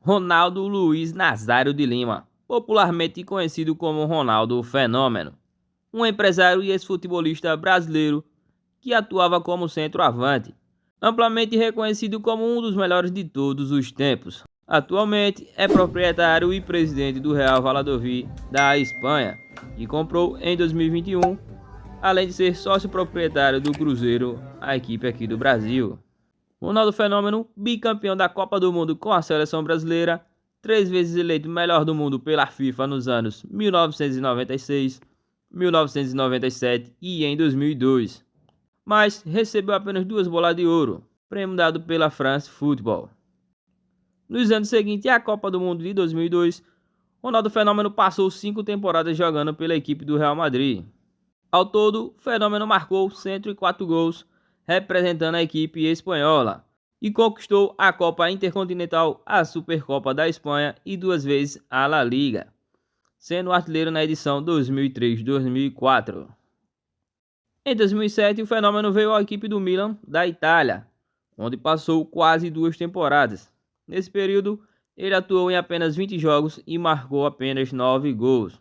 Ronaldo Luiz Nazário de Lima, popularmente conhecido como Ronaldo Fenômeno, um empresário e ex-futebolista brasileiro que atuava como centroavante, amplamente reconhecido como um dos melhores de todos os tempos. Atualmente é proprietário e presidente do Real Valladolid da Espanha, que comprou em 2021, além de ser sócio proprietário do Cruzeiro, a equipe aqui do Brasil. Ronaldo Fenômeno, bicampeão da Copa do Mundo com a seleção brasileira, 3 vezes eleito melhor do mundo pela FIFA nos anos 1996, 1997 e em 2002. Mas recebeu apenas 2 bolas de ouro, prêmio dado pela France Football. Nos anos seguintes à Copa do Mundo de 2002, Ronaldo Fenômeno passou 5 temporadas jogando pela equipe do Real Madrid. Ao todo, Fenômeno marcou 104 gols, representando a equipe espanhola, e conquistou a Copa Intercontinental, a Supercopa da Espanha e 2 vezes a La Liga, sendo artilheiro na edição 2003-2004. Em 2007, o Fenômeno veio à equipe do Milan da Itália, onde passou quase 2 temporadas. Nesse período, ele atuou em apenas 20 jogos e marcou apenas 9 gols.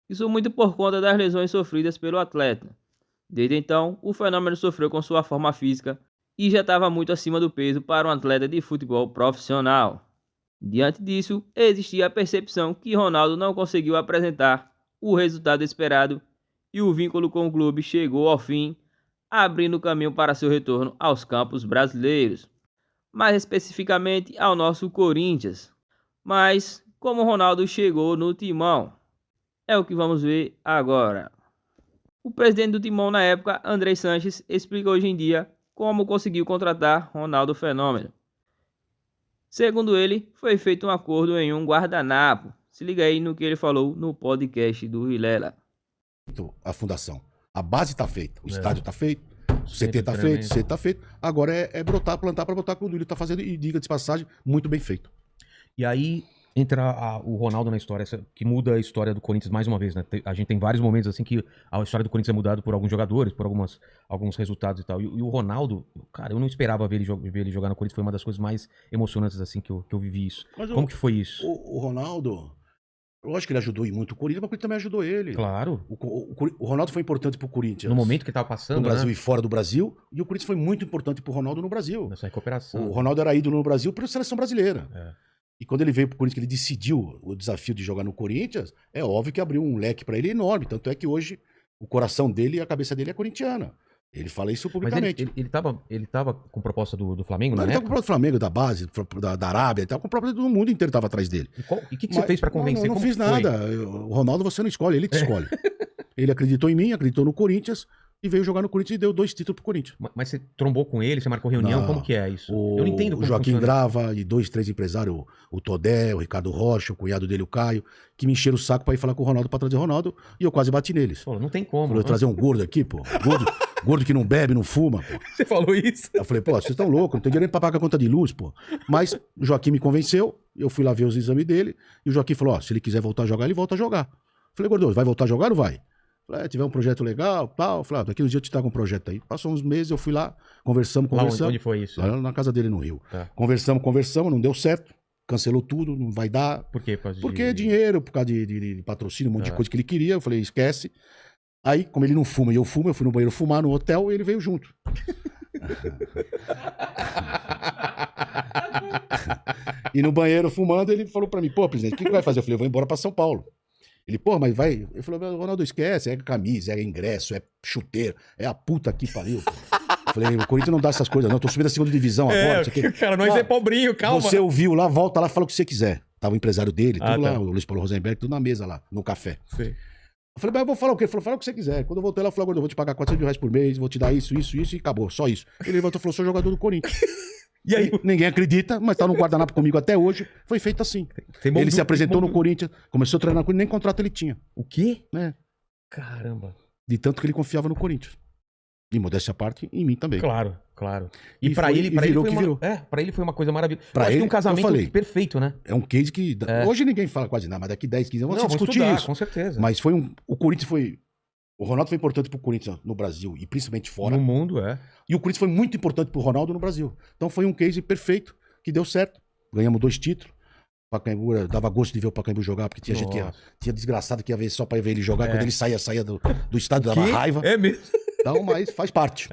Isso muito por conta das lesões sofridas pelo atleta. Desde então, o Fenômeno sofreu com sua forma física e já estava muito acima do peso para um atleta de futebol profissional. Diante disso, existia a percepção que Ronaldo não conseguiu apresentar o resultado esperado e o vínculo com o clube chegou ao fim, abrindo caminho para seu retorno aos campos brasileiros, mais especificamente ao nosso Corinthians. Mas como Ronaldo chegou no timão? É o que vamos ver agora. O presidente do Timão na época, André Sanches, explica hoje em dia como conseguiu contratar Ronaldo Fenômeno. Segundo ele, foi feito um acordo em um guardanapo. Se liga aí no que ele falou no podcast do Vilela. A fundação. A base está feita, o estádio está feito, o CT está feito, o CT está feito. Agora é brotar, plantar para botar, como o Duílio está fazendo, e diga de passagem, muito bem feito. E aí entra o Ronaldo na história, que muda a história do Corinthians mais uma vez, né? A gente tem vários momentos assim que a história do Corinthians é mudada por alguns jogadores, por alguns resultados e tal. E o Ronaldo, cara, eu não esperava ver ele jogar no Corinthians, foi uma das coisas mais emocionantes assim que eu vivi isso. Mas como que foi isso? O Ronaldo, eu acho que ele ajudou muito o Corinthians, mas o Corinthians também ajudou ele. Claro. O Ronaldo foi importante pro Corinthians. No momento que estava passando, no Brasil, né? E fora do Brasil, e o Corinthians foi muito importante pro Ronaldo no Brasil. Nessa recuperação. O Ronaldo era ídolo no Brasil pela seleção brasileira. É. E quando ele veio pro Corinthians, que ele decidiu o desafio de jogar no Corinthians, é óbvio que abriu um leque para ele enorme. Tanto é que hoje o coração dele e a cabeça dele é corintiana. Ele fala isso publicamente. Mas ele tava com proposta do Flamengo, não, né? Ele tava com proposta do Flamengo, da base, da Arábia, ele tava com proposta do mundo inteiro tava atrás dele. E o que você fez para convencer? Não fiz nada. O Ronaldo você não escolhe, ele te escolhe. Ele acreditou em mim, acreditou no Corinthians e veio jogar no Corinthians e deu 2 títulos pro Corinthians. Mas você trombou com ele, você marcou reunião, como que é isso? Eu não entendo como o Joaquim funciona. Grava e 2, 3 empresários, o Todé, o Ricardo Rocha, o cunhado dele, o Caio, que me encheram o saco pra ir falar com o Ronaldo pra trazer o Ronaldo, e eu quase bati neles. Pô, não tem como. Falei, trazer um gordo aqui, pô. Gordo que não bebe, não fuma, pô. Você falou isso? Eu falei, pô, vocês estão loucos, não tem dinheiro pra pagar a conta de luz, pô. Mas o Joaquim me convenceu, eu fui lá ver os exames dele, e o Joaquim falou, ó, se ele quiser voltar a jogar, ele volta a jogar. Eu falei, gordo, vai voltar a jogar ou não vai? Tiver um projeto legal, tal. Falei, daqui uns dias eu te trago um projeto aí. Passou uns meses, eu fui lá, conversamos. Onde foi isso? Lá na casa dele no Rio. Tá. Conversamos, não deu certo. Cancelou tudo, não vai dar. Por quê? Porque é dinheiro, por causa de patrocínio, um monte de coisa que ele queria. Eu falei, esquece. Aí, como ele não fuma e eu fumo, eu fui no banheiro fumar no hotel e ele veio junto. E no banheiro fumando, ele falou pra mim, pô, presidente, o que vai fazer? Eu falei, eu vou embora pra São Paulo. Ele, pô, mas vai. Ele falou, Ronaldo, esquece, é camisa, é ingresso, é chuteiro, é a puta que pariu. Eu falei, o Corinthians não dá essas coisas, não. Eu tô subindo a segunda divisão agora. Cara, nós é pobrinho, calma. Você ouviu lá, volta lá, fala o que você quiser. Tava o empresário dele, tudo lá, o Luiz Paulo Rosenberg, tudo na mesa lá, no café. Sim. Eu falei, mas eu vou falar o quê? Ele falou, fala o que você quiser. Quando eu voltei lá, eu falei, eu vou te pagar 400 mil reais por mês, vou te dar isso, e acabou, só isso. Ele levantou e falou, sou jogador do Corinthians. E aí? Ninguém acredita, mas tá no guardanapo comigo até hoje. Foi feito assim. Ele se apresentou no Corinthians, começou a treinar com ele, nem contrato ele tinha. O quê? É. Caramba. De tanto que ele confiava no Corinthians. E modéstia à parte, em mim também. Claro, claro. E pra foi- ele, e pra ele virou foi que uma, virou. pra ele foi uma coisa maravilhosa. Pra Eu acho que ele, um casamento eu falei. perfeito, né? É um case que. Hoje ninguém fala quase nada, mas daqui 10, 15 anos Não, vamos vamos discutir estudar, isso. com certeza. Mas foi o Corinthians foi. O Ronaldo foi importante pro Corinthians no Brasil e principalmente fora. No mundo, é. E o Corinthians foi muito importante pro Ronaldo no Brasil. Então foi um case perfeito, que deu certo. Ganhamos 2 títulos. Pacaembu, dava gosto de ver o Pacaembu jogar, porque tinha gente tinha desgraçado que ia ver só pra ver ele jogar. Quando ele saía do estádio, dava raiva. É mesmo? Então, mas faz parte.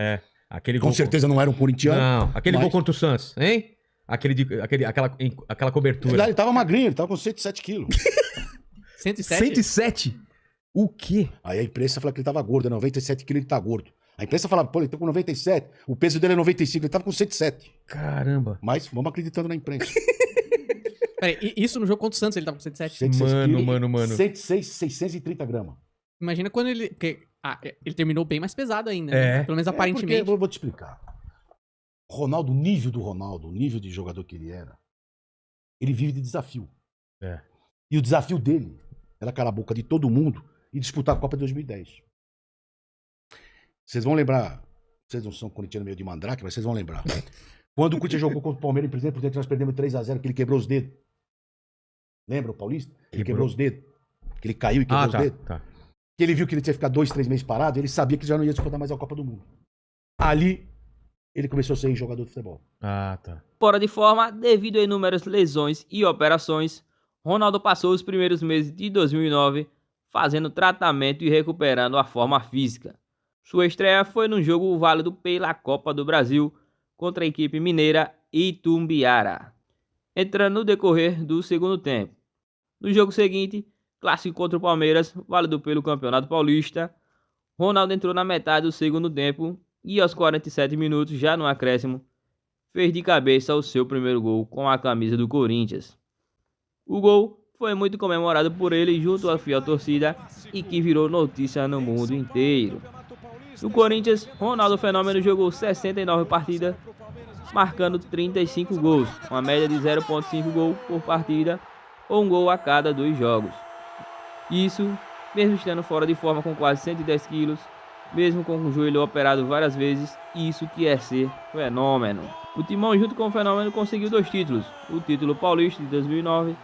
Aquele Com certeza não era um corintiano. Não, aquele gol contra o Santos, hein? Aquela cobertura. Ele tava magrinho, ele tava com 107 quilos. 107? 107? O quê? Aí a imprensa falou que ele tava gordo, 97 quilos ele tá gordo. A imprensa falava, pô, ele tá com 97, o peso dele é 95, ele tava com 107. Caramba. Mas vamos acreditando na imprensa. Peraí, isso no jogo contra o Santos ele tava com 107? 106 quilos, Mano. 106, 630 gramas. Imagina quando ele... ele terminou bem mais pesado ainda, né? Pelo menos aparentemente. Porque, eu vou te explicar. Ronaldo, o nível do Ronaldo, o nível de jogador que ele era, ele vive de desafio. E o desafio dele era calar a boca de todo mundo e disputar a Copa de 2010. Vocês vão lembrar, vocês não são corintianos meio de mandrake, mas vocês vão lembrar. Quando o Corinthians jogou contra o Palmeiras, por exemplo, nós perdemos 3-0, que ele quebrou os dedos. Lembra o Paulista? Ele quebrou os dedos. Que ele caiu e quebrou os dedos. Que ele viu que ele tinha que ficar 2, 3 meses parado, ele sabia que já não ia disputar mais a Copa do Mundo. Ali, ele começou a ser jogador de futebol. Fora de forma, devido a inúmeras lesões e operações, Ronaldo passou os primeiros meses de 2009 fazendo tratamento e recuperando a forma física. Sua estreia foi num jogo válido pela Copa do Brasil contra a equipe mineira Itumbiara, entrando no decorrer do segundo tempo. No jogo seguinte, clássico contra o Palmeiras, válido pelo Campeonato Paulista, Ronaldo entrou na metade do segundo tempo e aos 47 minutos, já no acréscimo, fez de cabeça o seu primeiro gol com a camisa do Corinthians. O gol foi muito comemorado por ele junto à fiel torcida e que virou notícia no mundo inteiro. No Corinthians, Ronaldo Fenômeno jogou 69 partidas, marcando 35 gols, uma média de 0,5 gol por partida ou um gol a cada 2 jogos. Isso, mesmo estando fora de forma com quase 110 quilos, mesmo com o joelho operado várias vezes, isso que é ser fenômeno. O Timão, junto com o Fenômeno, conseguiu 2 títulos, o título paulista de 2009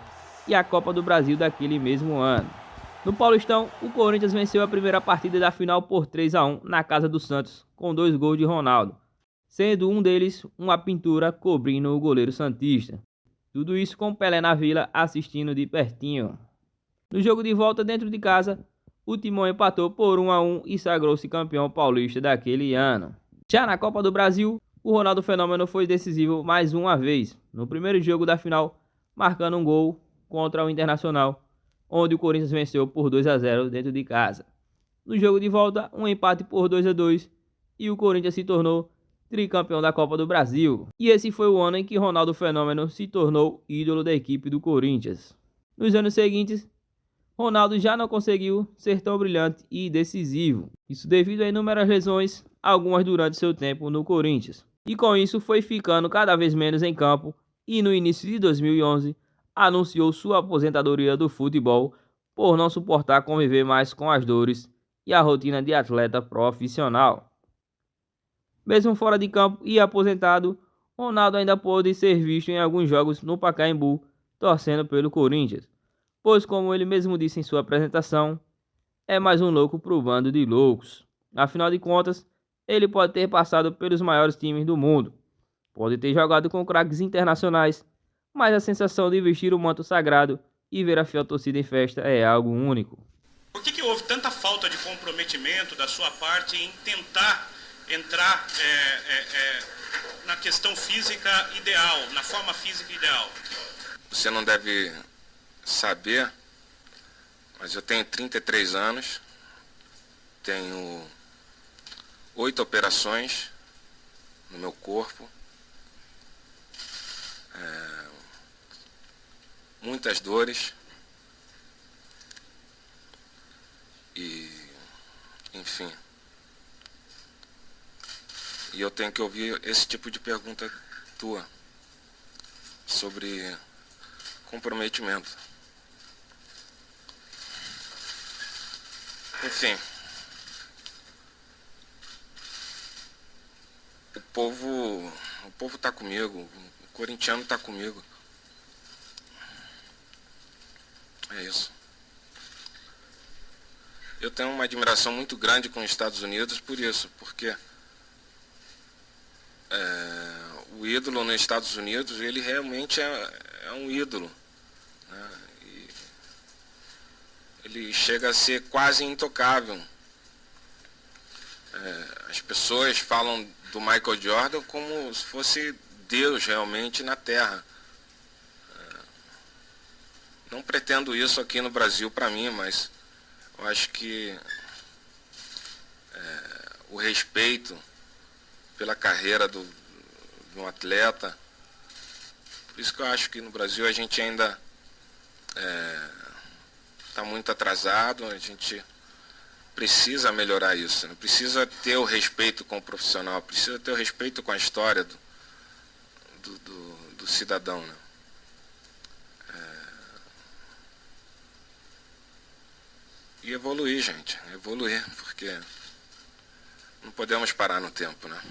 e a Copa do Brasil daquele mesmo ano. No Paulistão, o Corinthians venceu a primeira partida da final por 3-1 na casa do Santos, com 2 gols de Ronaldo, sendo um deles uma pintura cobrindo o goleiro santista. Tudo isso com Pelé na Vila assistindo de pertinho. No jogo de volta dentro de casa, o Timão empatou por 1-1 e sagrou-se campeão paulista daquele ano. Já na Copa do Brasil, o Ronaldo Fenômeno foi decisivo mais uma vez, no primeiro jogo da final, marcando um gol contra o Internacional, onde o Corinthians venceu por 2-0 dentro de casa. No jogo de volta, um empate por 2-2 e o Corinthians se tornou tricampeão da Copa do Brasil. E esse foi o ano em que Ronaldo Fenômeno se tornou ídolo da equipe do Corinthians. Nos anos seguintes, Ronaldo já não conseguiu ser tão brilhante e decisivo. Isso devido a inúmeras lesões, algumas durante seu tempo no Corinthians. E com isso foi ficando cada vez menos em campo e no início de 2011 anunciou sua aposentadoria do futebol por não suportar conviver mais com as dores e a rotina de atleta profissional. Mesmo fora de campo e aposentado, Ronaldo ainda pôde ser visto em alguns jogos no Pacaembu, torcendo pelo Corinthians, pois, como ele mesmo disse em sua apresentação, é mais um louco pro bando de loucos. Afinal de contas, ele pode ter passado pelos maiores times do mundo, pode ter jogado com craques internacionais, mas a sensação de vestir o manto sagrado e ver a fiel torcida em festa é algo único. Por que houve tanta falta de comprometimento da sua parte em tentar entrar na questão física ideal, na forma física ideal? Você não deve saber, mas eu tenho 33 anos, tenho 8 operações no meu corpo, muitas dores e, enfim, e eu tenho que ouvir esse tipo de pergunta tua sobre comprometimento. Enfim, o povo tá comigo, o corintiano tá comigo. É isso. Eu tenho uma admiração muito grande com os Estados Unidos por isso, porque o ídolo nos Estados Unidos, ele realmente é um ídolo. né? E ele chega a ser quase intocável. As pessoas falam do Michael Jordan como se fosse Deus realmente na Terra. Não pretendo isso aqui no Brasil para mim, mas eu acho que o respeito pela carreira de um atleta, por isso que eu acho que no Brasil a gente ainda está muito atrasado, a gente precisa melhorar isso, né? Precisa ter o respeito com o profissional, precisa ter o respeito com a história do cidadão, né? E evoluir, gente, evoluir, porque não podemos parar no tempo, né?